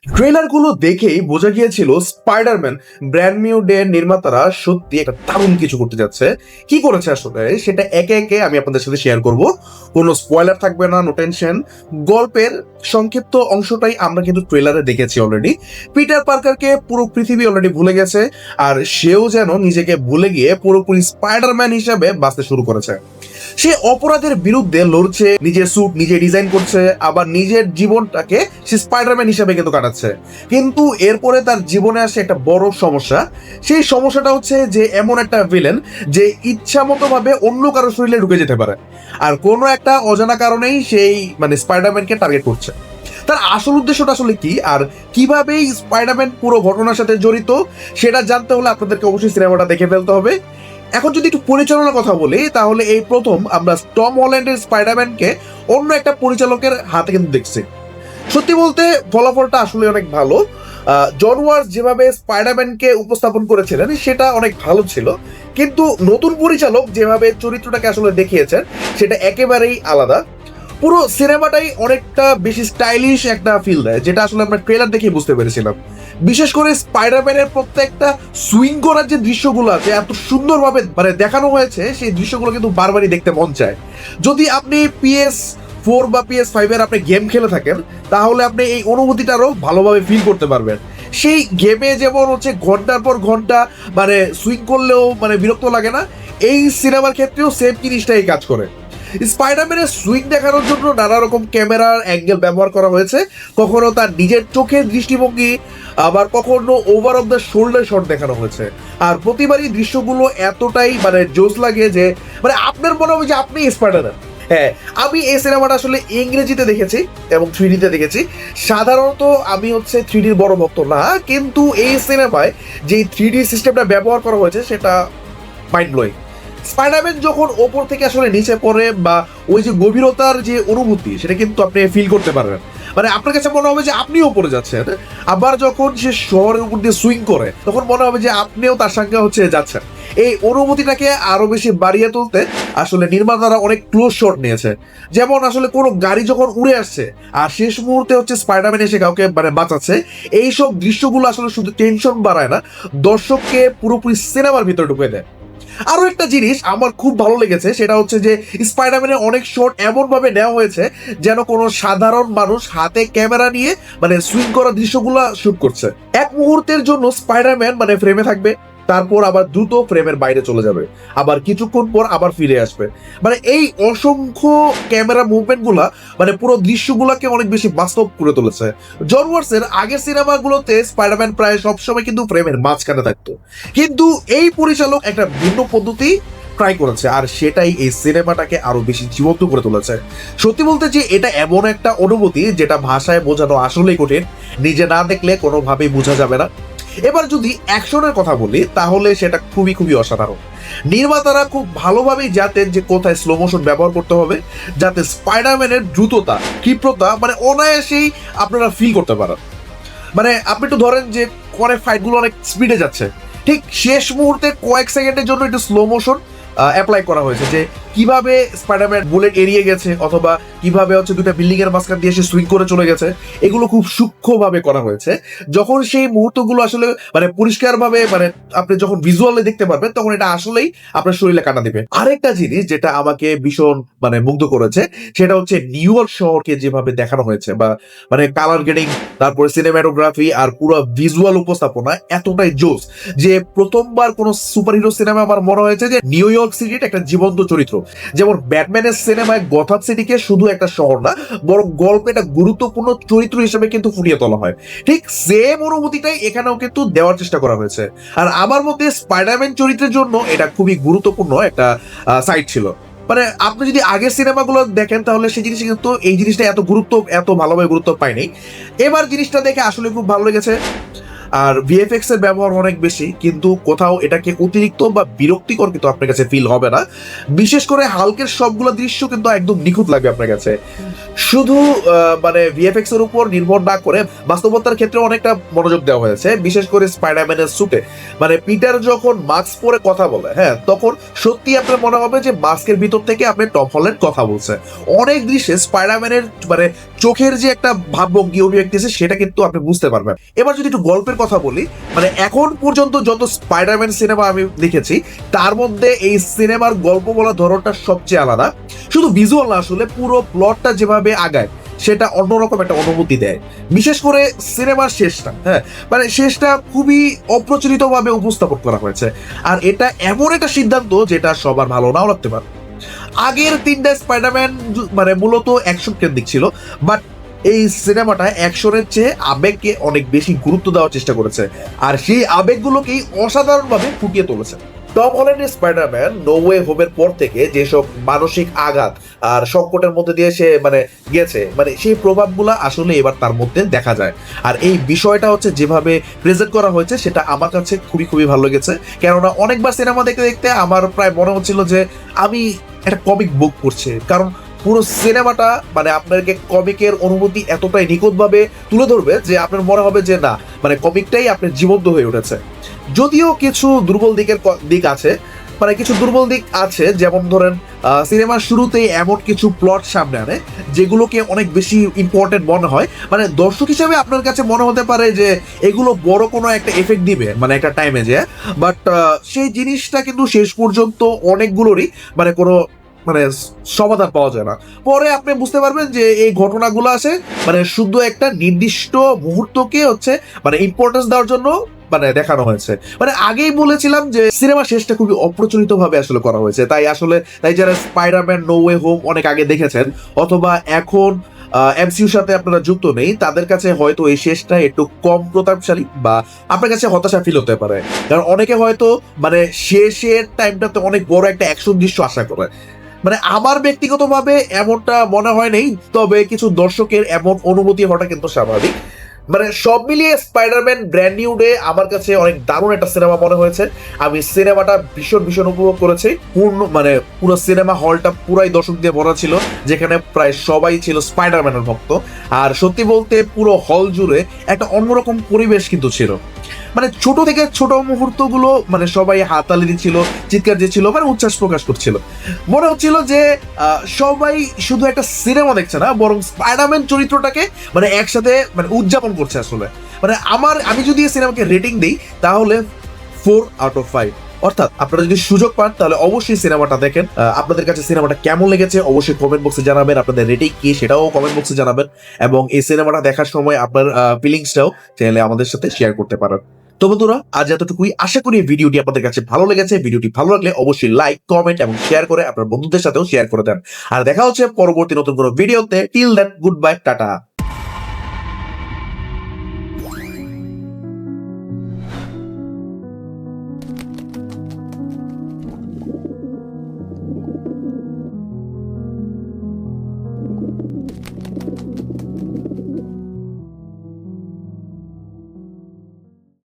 ট্রেলারগুলো দেখেই বোঝা গিয়েছিল স্পাইডারম্যান ব্র্যান্ড নিউ ডে নির্মাতারা সত্যি একটা দারুণ কিছু করতে যাচ্ছে। কি করেছে আসলে সেটা একে একে আমি আপনাদের সাথে শেয়ার করব। কোনো স্পয়লার থাকবে না, নো টেনশন। গল্পের সংক্ষিপ্ত অংশটাই আমরা কিন্তু ট্রেলারে দেখেছি অলরেডি। পিটার পার্কারকে পুরো পৃথিবী অলরেডি ভুলে গেছে, আর সেও যেন নিজেকে ভুলে গিয়ে পুরোপুরি স্পাইডারম্যান হিসাবে বাঁচতে শুরু করেছে। সে অপরাধের বিরুদ্ধে লড়ছে, নিজের স্যুট নিজে ডিজাইন করছে, আবার নিজের জীবনটাকে সে স্পাইডারম্যান হিসেবে কিন্তু কাটাচ্ছে। কিন্তু এরপরে তার জীবনে আসে একটা বড় সমস্যা। সেই সমস্যাটা হচ্ছে যে এমন একটা ভিলেন যে ইচ্ছা মতো ভাবে অন্য কারো শরীরে ঢুকে যেতে পারে, আর কোনো একটা অজানা কারণেই সেই স্পাইডারম্যানকে টার্গেট করছে। তার আসল উদ্দেশ্যটা আসলে কি, আর কিভাবে স্পাইডারম্যান পুরো ঘটনার সাথে জড়িত, সেটা জানতে হলে আপনাদেরকে অবশ্যই সিনেমাটা দেখে ফেলতে হবে। এখন যদি একটু পরিচালনার কথা বলি, তাহলে এই প্রথম আমরা টম হল্যান্ডের স্পাইডারম্যানকে অন্য একটা পরিচালকের হাতে কিন্তু দেখছি। সত্যি বলতে ফলাফলটা আসলে অনেক ভালো। জন ওয়ার্স যেভাবে স্পাইডারম্যানকে উপস্থাপন করেছিলেন সেটা অনেক ভালো ছিল, কিন্তু নতুন পরিচালক যেভাবে চরিত্রটাকে আসলে দেখিয়েছেন সেটা একেবারেই আলাদা। পুরো সিনেমাটাই অনেকটা বেশি স্টাইলিশ একটা ফিল দেয়, যেটা আসলে আমরা ট্রেলার দেখে বুঝতে পেরেছিলাম। বিশেষ করে স্পাইডারম্যানের প্রত্যেকটা সুইং করার যে দৃশ্যগুলো আছে এত সুন্দরভাবে দেখানো হয়েছে, সেই দৃশ্যগুলো কিন্তু বারবারই দেখতে মন চায়। যদি আপনি PS4 বা PS5 এর আপনি গেম খেলে থাকেন, তাহলে আপনি এই অনুভূতিটারও ভালোভাবে ফিল করতে পারবেন। সেই গেমে যেমন হচ্ছে ঘন্টার পর ঘন্টা সুইং করলেও বিরক্ত লাগে না, এই সিনেমার ক্ষেত্রেও সেম জিনিসটাই কাজ করে। স্পাইডারম্যানের সুইং দেখানোর জন্য নানা রকম ক্যামেরার অ্যাঙ্গেল ব্যবহার করা হয়েছে। কখনো তার নিজের চোখের দৃষ্টিভঙ্গি, আবার কখনো over of the shoulder shot দেখানো হয়েছে। আর প্রতিবারই দৃশ্যগুলো এতটাই জোস লাগে যে আপনার মনে হবে যে আপনি স্পাইডারম্যান। হ্যাঁ, আমি এই সিনেমাটা আসলে ইংরেজিতে দেখেছি এবং 3D-তে দেখেছি। সাধারণত আমি হচ্ছে 3D-র বড় ভক্ত না, কিন্তু এই সিনেমায় যে 3D সিস্টেমটা ব্যবহার করা হয়েছে সেটা মাইন্ড ব্লোয়িং। স্পাইডারম্যান যখন ওপর থেকে আসলে নিচে পড়ে, বা ওই যে গভীরতার যে অনুভূতি, সেটা কিন্তু আপনি ফিল করতে পারবেন। আপনার কাছে মনে হবে যে আপনিও পড়ে যাচ্ছেন। আবার যখন সে শহরের উপর দিয়ে সুইং করে, তখন মনে হবে যে আপনিও তার সঙ্গে যাচ্ছেন। এই অনুভূতিটাকে আরো বেশি বাড়িয়ে তুলতে আসলে নির্মাতারা অনেক ক্লোজ শট নিয়েছে। যেমন আসলে কোনো গাড়ি যখন উড়ে আসছে আর শেষ মুহূর্তে স্পাইডারম্যান এসে কাউকে বাঁচাচ্ছে, এইসব দৃশ্যগুলো আসলে শুধু টেনশন বাড়ায় না, দর্শককে পুরোপুরি সিনেমার ভিতরে ঢুকে দেয়। আরো একটা জিনিস আমার খুব ভালো লেগেছে, সেটা হচ্ছে যে স্পাইডারম্যানের অনেক শট এমন ভাবে নেওয়া হয়েছে যেন কোনো সাধারণ মানুষ হাতে ক্যামেরা নিয়ে সুইং করা দৃশ্যগুলো শুট করছে। এক মুহূর্তের জন্য স্পাইডারম্যান ফ্রেমে থাকবে, তারপর আবার দ্রুত ফ্রেমের বাইরে চলে যাবে, আবার কিছুক্ষণ পর আবার ফিরে আসবে। এই অসংখ্য ক্যামেরা মুভমেন্ট গুলা পুরো দৃশ্যগুলোকে অনেক বেশি বাস্তব করে তুলেছে। জন ওয়ার্সের আগের সিনেমাগুলোতে স্পাইডারম্যান প্রায় সবসময় কিন্তু ফ্রেমের মাঝখানে থাকতো, কিন্তু এই পরিচালক একটা ভিন্ন পদ্ধতি ট্রাই করেছে, আর সেটাই এই সিনেমাটাকে আরো বেশি জীবন্ত করে তুলেছে। সত্যি বলতে যে এটা এমন একটা অনুভূতি যেটা ভাষায় বোঝানো আসলেই কঠিন, নিজে না দেখলে কোনোভাবেই বোঝা যাবে না। এবার যদি অ্যাকশনের কথা বলি, তাহলে সেটা খুবই খুবই অসাধারণ। নির্মাতারা খুব ভালোভাবেই জানেন যে কোথায় স্লো মোশন ব্যবহার করতে হবে, যাতে স্পাইডারম্যানের দ্রুততা, ক্ষিপ্রতা অনায়াসেই আপনারা ফিল করতে পারেন। আপনি একটু ধরেন যে অনেক ফাইটগুলো অনেক স্পিডে যাচ্ছে, ঠিক শেষ মুহূর্তে কয়েক সেকেন্ডের জন্য একটু স্লো মোশন অ্যাপ্লাই করা হয়েছে, যে কিভাবে স্পাইডারম্যান বুলেট এড়িয়ে গেছে, অথবা কিভাবে দুটো বিল্ডিং এর মাঝখান দিয়ে সে সুইং করে চলে গেছে। এগুলো খুব সূক্ষ্মভাবে করা হয়েছে। যখন সেই মুহূর্তগুলো আসলে পরিষ্কারভাবে আপনি যখন ভিজুয়ালে দেখতে পারবেন, তখন এটা আসলেই আপনার শরীরে কাটা দিবে। আরেকটা জিনিস যেটা আমাকে ভীষণ মুগ্ধ করেছে, সেটা হচ্ছে নিউ ইয়র্ক শহরকে যেভাবে দেখানো হয়েছে, বা কালার গ্রেডিং, তারপরে সিনেমাটোগ্রাফি আর পুরো ভিজুয়াল উপস্থাপনা এতটাই জোস যে প্রথমবার কোন সুপার হিরো সিনেমা আমার মনে হয়েছে যে নিউ ইয়র্ক সিটির একটা জীবন্ত চরিত্র। যেমন ব্যাটম্যানের সিনেমায় গথম সিটিকে শুধু একটা শহর না, বরং গল্পে একটা গুরুত্বপূর্ণ চরিত্র হিসেবে কিন্তু ফুটিয়ে তোলা হয়। ঠিক সেম অনুভূতিটাই এখানেও কিন্তু দেওয়ার চেষ্টা করা হয়েছে। আর আমার মতে স্পাইডারম্যান চরিত্রের জন্য এটা খুবই গুরুত্বপূর্ণ একটা সাইট ছিল। আপনি যদি আগের সিনেমাগুলো দেখেন, তাহলে সেই জিনিস কিন্তু এই জিনিসটা এত ভালোভাবে গুরুত্ব পায়নি। এবার জিনিসটা দেখে আসলে খুব ভালো লেগেছে। আর ভিএফএক্স এর ব্যবহার অনেক বেশি, কিন্তু কোথাও এটাকে অতিরিক্ত বা বিরক্তিকর কিন্তু আপনার কাছে ফিল হবে না। বিশেষ করে হালকের সবগুলো দৃশ্য কিন্তু একদম নিখুঁত লাগবে আপনার কাছে। শুধু মানে ভিএফএক্স এর উপর নির্ভর না করে বাস্তবতার ক্ষেত্রে অনেকটা মনোযোগ দেওয়া হয়েছে, বিশেষ করে স্পাইডারম্যানের স্যুটে। মানে পিটার যখন মাস্ক পরে কথা বলে, হ্যাঁ, তখন সত্যি আপনার মনে হবে যে মাস্কের ভিতর থেকে আপনি টম হল্যান্ড কথা বলছে। অনেক দৃশ্যে স্পাইডারম্যানের মানে চোখের যে একটা ভাবভঙ্গি অভিব্যক্তি আছে সেটা কিন্তু আপনি বুঝতে পারবেন। এবার যদি একটু গল্পের কথা বলি, মানে এখন পর্যন্ত যত স্পাইডারম্যান সিনেমা আমি দেখেছি তার মধ্যে এই সিনেমার গল্প বলার ধরনটা সবচেয়ে আলাদা। শুধু ভিজুয়াল না, আসলে পুরো প্লটটা যেভাবে আগায় সেটা অন্যরকম একটা অনুভূতি দেয়। বিশেষ করে সিনেমার শেষটা, হ্যাঁ, মানে শেষটা খুবই অপ্রচলিত ভাবে উপস্থাপন করা হয়েছে। আর এটা এমন একটা সিদ্ধান্ত যেটা সবার ভালো নাও লাগতে পারে। আগের তিনটা স্পাইডারম্যান মানে মূলত অ্যাকশন কেন্দ্রিক ছিল, বাট এই সিনেমাটা অ্যাকশনের চেয়ে আবেগকে অনেক বেশি গুরুত্ব দেওয়ার চেষ্টা করেছে, আর সেই আবেগগুলোকেই অসাধারণভাবে ফুটিয়ে তুলেছে। টম হল্যান্ডের স্পাইডারম্যান নো ওয়ে হোমের পর থেকে যেসব মানসিক আঘাত আর সংকটের মধ্যে দিয়ে সে মানে গেছে, মানে সেই প্রভাবগুলো আসলে এবার তার মধ্যে দেখা যায়। আর এই বিষয়টা হচ্ছে যেভাবে প্রেজেন্ট করা হয়েছে সেটা আমার কাছে খুবই খুবই ভালো লেগেছে। কেননা অনেকবার সিনেমা দেখতে দেখতে আমার প্রায় মনে হচ্ছিল যে আমি একটা কমিক বুক পড়ছি, কারণ পুরো সিনেমাটা মানে আপনাকে কমিকের অনুভূতি এতটাই নিখুঁতভাবে তুলে ধরবে যে আপনার মনে হবে যে না, মানে কমিকটাই আপনার জীবন্ত হয়ে উঠেছে। যদিও কিছু দুর্বল দিক আছে, মানে কিছু দুর্বল দিক আছে, যেমন ধরেন সিনেমার শুরুতেই এমন কিছু প্লট সামনে আনে যেগুলোকে অনেক বেশি ইম্পর্টেন্ট মনে হয়। মানে দর্শক হিসেবে আপনার কাছে মনে হতে পারে যে এগুলো বড় কোনো একটা এফেক্ট দিবে মানে একটা টাইমে যে, বাট সেই জিনিসটা কিন্তু শেষ পর্যন্ত অনেকগুলোরই মানে কোনো মানে সমাধান পাওয়া যায় না। পরে আপনি বুঝতে পারবেন যে এই ঘটনাগুলো আছে মানে শুধু একটা নির্দিষ্ট মুহূর্তকে হচ্ছে মানে ইম্পর্টেন্স দেওয়ার জন্য মানে দেখানো হয়েছে। মানে আগেই বলেছিলাম যে সিনেমা শেষটা খুবই অপ্রচলিত ভাবে আসলে করা হয়েছে, তাই যারা স্পাইডারম্যান নো ওয়ে হোম অনেক আগে দেখেছেন অথবা এখন এমসিইউর সাথে আপনারা যুক্ত নেই, তাদের কাছে হয়তো এই শেষটা একটু কম প্রতাপশালী বা আপনার কাছে হতাশা ফিল হতে পারে। কারণ অনেকে হয়তো মানে শেষের টাইমটাতে অনেক বড় একটা অ্যাকশন দৃশ্য আশা করে। মানে আমার ব্যক্তিগতভাবে এমনটা মনে হয় নেই, তবে কিছু দর্শকের এমন অনুভূতি হওয়াটা কিন্তু স্বাভাবিক। মানে সব মিলিয়ে স্পাইডারম্যান ব্র্যান্ড নিউ ডে আমার কাছে অনেক দারুণ একটা সিনেমা মনে হয়েছে। আমি সিনেমাটা ভীষণ ভীষণ উপভোগ করেছি। মানে পুরো সিনেমা হলটা পুরাই দর্শক দিয়ে ভরা ছিল, যেখানে প্রায় সবাই ছিল স্পাইডারম্যানের ভক্ত। আর সত্যি বলতে পুরো হল জুড়ে একটা অন্যরকম পরিবেশ কিন্তু ছিল। মানে ছোট থেকে ছোট মুহূর্তগুলো মানে সবাই হাততালি দিচ্ছিল, চিৎকার দিচ্ছিল, মানে উচ্ছ্বাস প্রকাশ করছিল। মনে হচ্ছিল যে সবাই শুধু একটা সিনেমা দেখছে না, বরং স্পাইডারম্যান চরিত্রটাকে মানে একসাথে মানে উদযাপন করছে আসলে। মানে আমি যদি এই সিনেমাকে রেটিং দিই তাহলে 4/5। অর্থাৎ আপনারা যদি সুযোগ পান তাহলে অবশ্যই সিনেমাটা দেখেন। আপনাদের কাছে সিনেমাটা কেমন লেগেছে অবশ্যই কমেন্ট বক্সে জানাবেন, আপনাদের রেটিং কি সেটাও কমেন্ট বক্সে জানাবেন, এবং এই সিনেমাটা দেখার সময় আপনার ফিলিংসটাও চাইলে আমাদের সাথে শেয়ার করতে পারেন। তো বন্ধুরা, আজ এতটুকুই। আশা করি ভিডিওটি আপনাদের কাছে ভালো লেগেছে। ভিডিওটি ভালো লাগলে অবশ্যই লাইক, কমেন্ট এবং শেয়ার করে আপনার বন্ধুদের সাথেও শেয়ার করে দেন। আর দেখা হচ্ছে পরবর্তী নতুন কোনো ভিডিওতে। Till then, good bye, tata.